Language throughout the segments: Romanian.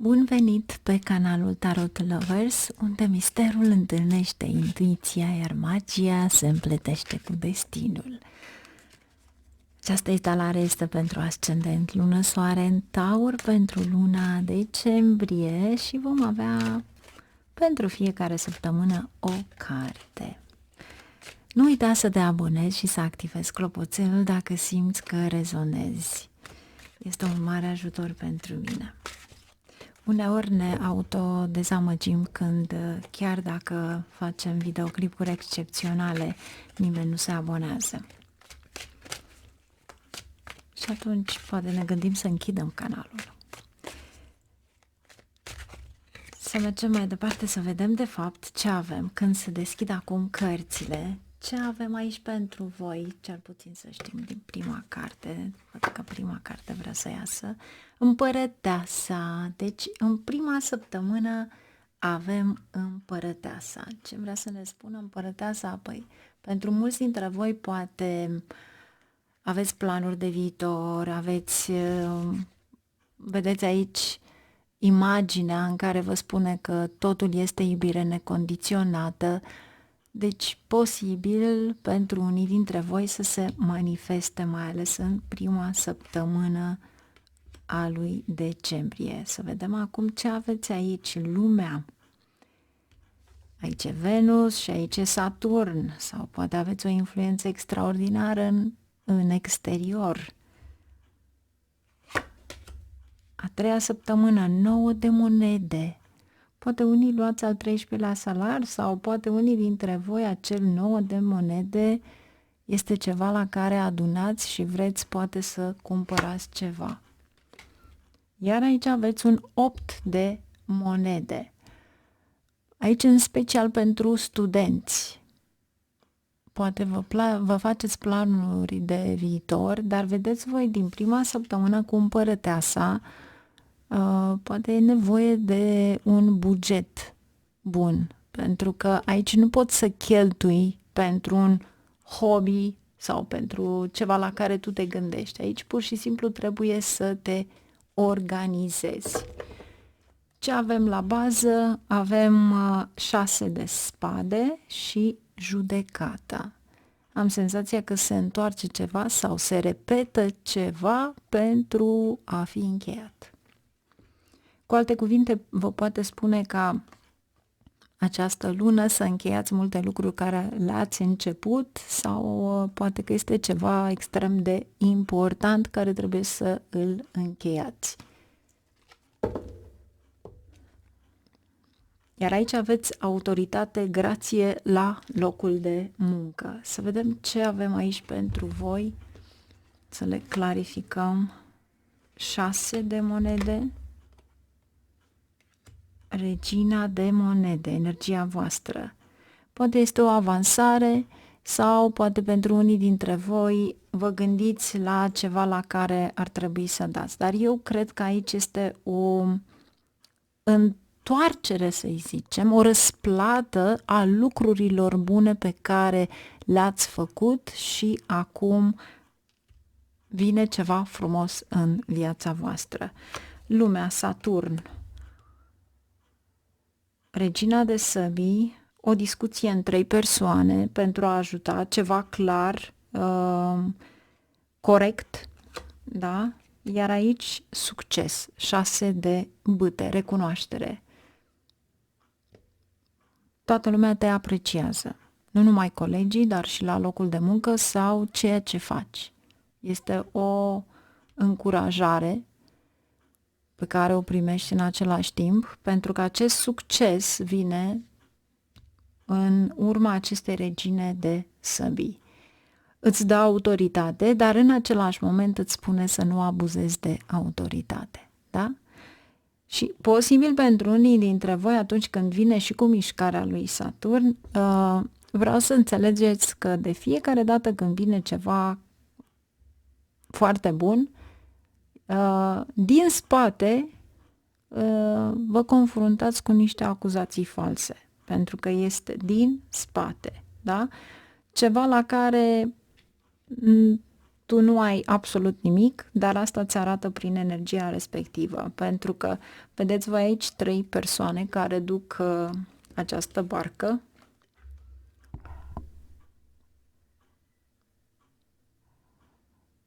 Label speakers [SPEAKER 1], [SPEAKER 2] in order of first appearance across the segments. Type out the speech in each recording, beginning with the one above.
[SPEAKER 1] Bun venit pe canalul Tarot Lovers, unde misterul întâlnește intuiția, iar magia se împletește cu destinul. Această instalare este pentru ascendent, lună, soare în Taur, pentru luna decembrie și vom avea pentru fiecare săptămână o carte. Nu uita să te abonezi și să activezi clopoțelul dacă simți că rezonezi. Este un mare ajutor pentru mine. Uneori ne autodezamăgim când, chiar dacă facem videoclipuri excepționale, nimeni nu se abonează. Și atunci poate ne gândim să închidem canalul. Să mergem mai departe să vedem de fapt ce avem când se deschid acum cărțile. Ce avem aici pentru voi, cel puțin să știm din prima carte, văd că prima carte vrea să iasă, Împărăteasa. Deci în prima săptămână avem Împărăteasa. Ce vrea să ne spună Împărăteasa? Păi, pentru mulți dintre voi poate aveți planuri de viitor, vedeți aici imaginea în care vă spune că totul este iubire necondiționată. Deci, posibil pentru unii dintre voi să se manifeste, mai ales în prima săptămână a lui decembrie. Să vedem acum ce aveți aici, lumea. Aici e Venus și aici e Saturn, sau poate aveți o influență extraordinară în exterior. A treia săptămână, 9 de monede. Poate unii luați al 13-lea salar sau poate unii dintre voi acel 9 de monede este ceva la care adunați și vreți poate să cumpărați ceva. Iar aici aveți un 8 de monede. Aici în special pentru studenți. Poate vă faceți planuri de viitor, dar vedeți voi din prima săptămână cu Împărăteasa, poate e nevoie de un buget bun, pentru că aici nu poți să cheltui pentru un hobby sau pentru ceva la care tu te gândești. Aici pur și simplu trebuie să te organizezi. Ce avem la bază? Avem 6 de spade și judecata. Am senzația că se întoarce ceva sau se repetă ceva pentru a fi încheiat. Cu alte cuvinte, vă poate spune ca această lună să încheiați multe lucruri care le-ați început sau poate că este ceva extrem de important care trebuie să îl încheiați. Iar aici aveți autoritate, grație la locul de muncă. Să vedem ce avem aici pentru voi, să le clarificăm. 6 de monede, regina de monede, energia voastră. Poate este o avansare sau poate pentru unii dintre voi vă gândiți la ceva la care ar trebui să dați. Dar eu cred că aici este o întoarcere, să-i zicem, o răsplată a lucrurilor bune pe care le-ați făcut și acum vine ceva frumos în viața voastră. Lumea, Saturn, regina de săbii, o discuție în 3 persoane pentru a ajuta ceva clar, corect, da? Iar aici succes, 6 de bâte, recunoaștere. Toată lumea te apreciază, nu numai colegii, dar și la locul de muncă sau ceea ce faci. Este o încurajare pe care o primești în același timp, pentru că acest succes vine în urma acestei regine de săbii. Îți dă autoritate, dar în același moment îți spune să nu abuzezi de autoritate, da? Și posibil pentru unii dintre voi, atunci când vine și cu mișcarea lui Saturn, vreau să înțelegeți că de fiecare dată când vine ceva foarte bun, din spate vă confruntați cu niște acuzații false, pentru că este din spate, da? Ceva la care tu nu ai absolut nimic, dar asta ți arată prin energia respectivă, pentru că, vedeți voi aici 3 persoane care duc această barcă.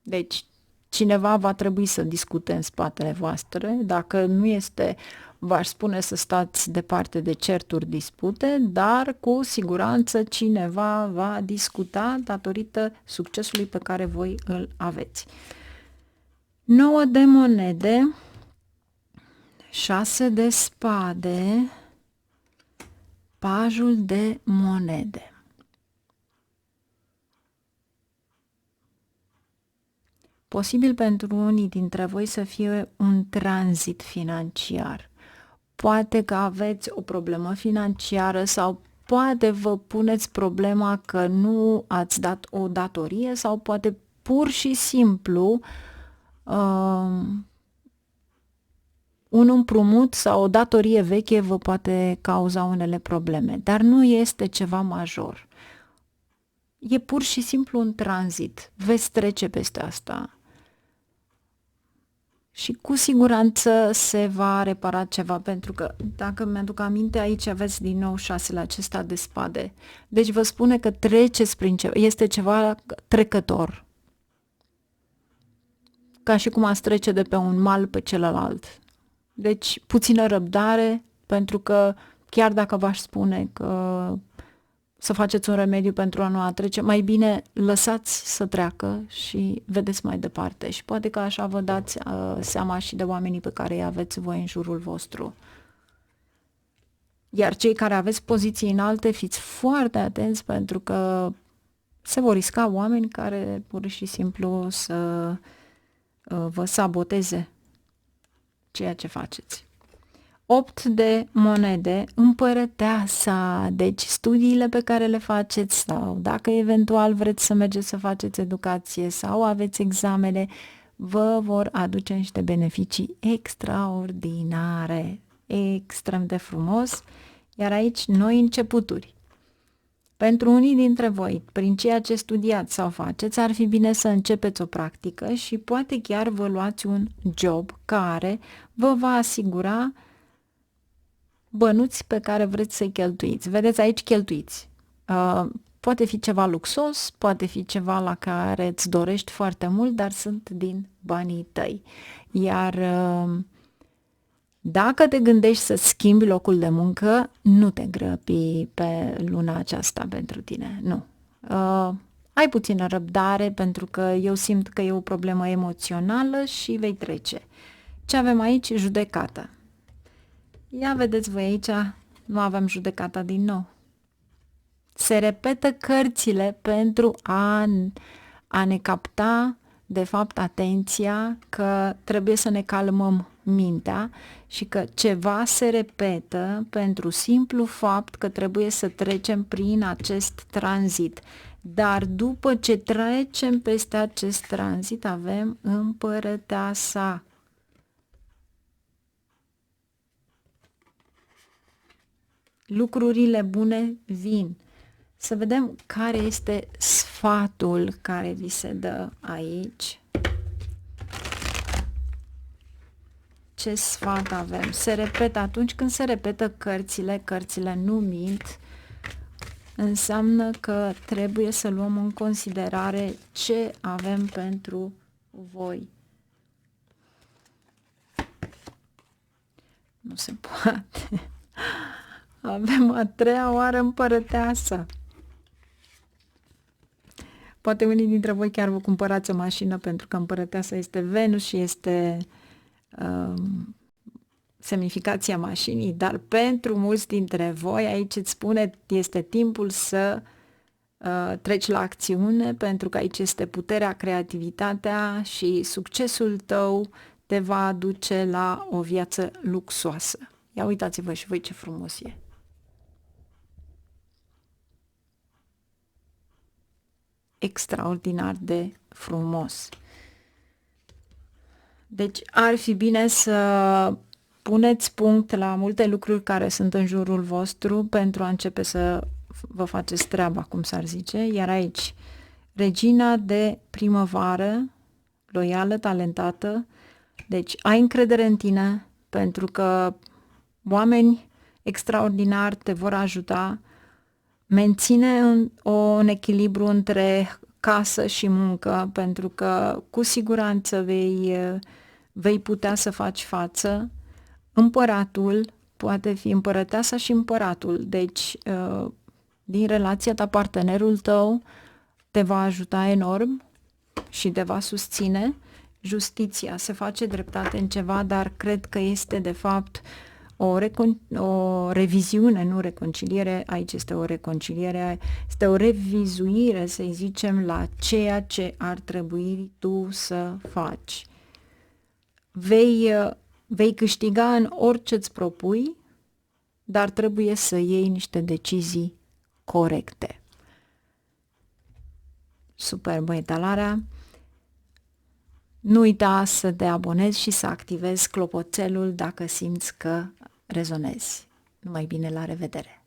[SPEAKER 1] Deci, cineva va trebui să discute în spatele voastre, dacă nu este, v-aș spune să stați departe de certuri, dispute, dar cu siguranță cineva va discuta datorită succesului pe care voi îl aveți. 9 de monede, 6 de spade, pajul de monede. Posibil pentru unii dintre voi să fie un tranzit financiar. Poate că aveți o problemă financiară sau poate vă puneți problema că nu ați dat o datorie sau poate pur și simplu un împrumut sau o datorie veche vă poate cauza unele probleme, dar nu este ceva major. E pur și simplu un tranzit. Veți trece peste asta. Și cu siguranță se va repara ceva, pentru că, dacă mi-aduc aminte, aici aveți din nou 6 acesta de spade. Deci vă spune că treceți prin ceva, este ceva trecător. Ca și cum ați trece de pe un mal pe celălalt. Deci puțină răbdare, pentru că chiar dacă v-aș spune că să faceți un remediu pentru a nu a trece, mai bine lăsați să treacă și vedeți mai departe. Și poate că așa vă dați seama și de oamenii pe care îi aveți voi în jurul vostru. Iar cei care aveți poziții înalte, fiți foarte atenți, pentru că se vor risca oameni care pur și simplu să vă saboteze ceea ce faceți. 8 de monede, împărăteasa, deci studiile pe care le faceți sau dacă eventual vreți să mergeți să faceți educație sau aveți examene, vă vor aduce niște beneficii extraordinare, extrem de frumos, iar aici noi începuturi. Pentru unii dintre voi, prin ceea ce studiați sau faceți, ar fi bine să începeți o practică și poate chiar vă luați un job care vă va asigura bănuți pe care vreți să-i cheltuiți. Vedeți, aici cheltuiți. Poate fi ceva luxos, poate fi ceva la care îți dorești foarte mult, dar sunt din banii tăi. Iar dacă te gândești să schimbi locul de muncă, nu te grăbi pe luna aceasta pentru tine, nu. Ai puțină răbdare, pentru că eu simt că e o problemă emoțională și vei trece. Ce avem aici? Judecată. Ia vedeți voi aici, nu avem judecata din nou. Se repetă cărțile pentru a ne capta, de fapt, atenția că trebuie să ne calmăm mintea și că ceva se repetă pentru simplu fapt că trebuie să trecem prin acest tranzit. Dar după ce trecem peste acest tranzit, avem împărăteasa. Lucrurile bune vin. Să vedem care este sfatul care vi se dă aici. Ce sfat avem? Se repetă atunci când se repetă cărțile nu mint, înseamnă că trebuie să luăm în considerare ce avem pentru voi. Nu se poate. Avem a 3-a oară împărăteasă. Poate unii dintre voi chiar vă cumpărați o mașină pentru că împărăteasa este Venus și este semnificația mașinii, dar pentru mulți dintre voi aici îți spune este timpul să treci la acțiune, pentru că aici este puterea, creativitatea și succesul tău te va aduce la o viață luxoasă. Ia uitați-vă și voi ce frumos e. Extraordinar de frumos. Deci ar fi bine să puneți punct la multe lucruri care sunt în jurul vostru pentru a începe să vă faceți treaba, cum s-ar zice, iar aici regina de primăvară, loială, talentată, deci ai încredere în tine pentru că oameni extraordinari te vor ajuta, menține un echilibru între casă și muncă, pentru că cu siguranță vei putea să faci față. Împăratul poate fi împărăteasa și împăratul, deci din relația ta, partenerul tău te va ajuta enorm și te va susține. Justiția, se face dreptate în ceva, dar cred că este de fapt o reviziune, nu reconciliere, aici este o reconciliere, este o revizuire, să zicem, la ceea ce ar trebui tu să faci. Vei câștiga în orice îți propui, dar trebuie să iei niște decizii corecte. Superbă etalarea! Nu uita să te abonezi și să activezi clopoțelul dacă simți că rezonezi. Numai bine, la revedere!